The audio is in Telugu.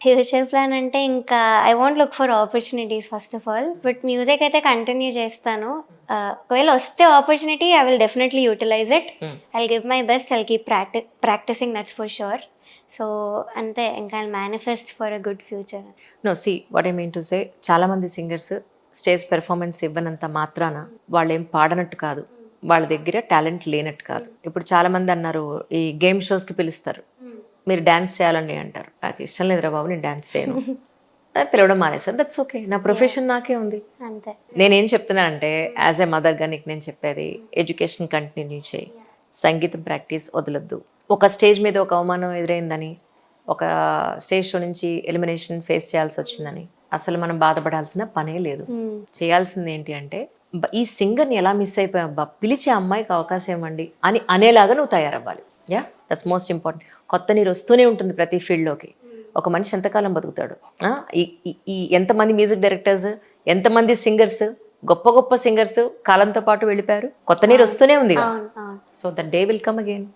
ఫ్యూచర్ ప్లాన్ అంటే ఇంకా I want look for opportunities first of all. But music అయితే కంటిన్యూ చేస్తాను. ఒకవేళ వస్తే opportunity I will definitely utilize it. I will give my best. I will keep practicing that's for sure. So అంతే ఇంకా manifest for a good future. No see what I mean to say, చాలామంది సింగర్స్ స్టేజ్ పెర్ఫార్మెన్స్ ఇవ్వనంత మాత్రాన వాళ్ళు ఏం పాడనట్టు కాదు, వాళ్ళ దగ్గర టాలెంట్ లేనట్టు కాదు. ఇప్పుడు చాలామంది అన్నారు ఈ గేమ్ షోస్కి పిలుస్తారు, మీరు డ్యాన్స్ చేయాలండి అంటారు. నాకు ఇష్టం లేదురా బాబు, నేను డ్యాన్స్ చేయను. అది పిలవడం మానేశారు. దట్స్ ఓకే, నా ప్రొఫెషన్ నాకే ఉంది. అంతే. నేనేం చెప్తున్నానంటే యాజ్ ఎ మదర్గా నీకు నేను చెప్పేది, ఎడ్యుకేషన్ కంటిన్యూ చేయి, సంగీతం ప్రాక్టీస్ వదలొద్దు. ఒక స్టేజ్ మీద ఒక అవమానం ఎదురైందని, ఒక స్టేజ్ షో నుంచి ఎలిమినేషన్ ఫేస్ చేయాల్సి వచ్చిందని అసలు మనం బాధపడాల్సిన పనే లేదు. చేయాల్సింది ఏంటి అంటే ఈ సింగర్ని ఎలా మిస్ అయిపోయాబ్బా, పిలిచే అమ్మాయికి అవకాశం ఇవ్వండి అని అనేలాగా నువ్వు తయారవ్వాలి. Yeah, that's most important. కొత్త నీరు వస్తూనే ఉంటుంది ప్రతి ఫీల్డ్లోకి. ఒక మనిషి ఎంతకాలం బతుకుతాడు? ఈ ఎంతమంది మ్యూజిక్ డైరెక్టర్స్, ఎంతమంది సింగర్స్, గొప్ప గొప్ప సింగర్స్ కాలంతో పాటు వెళ్ళిపోయారు. కొత్త నీరు వస్తూనే ఉంది. అవును. So that day will come again.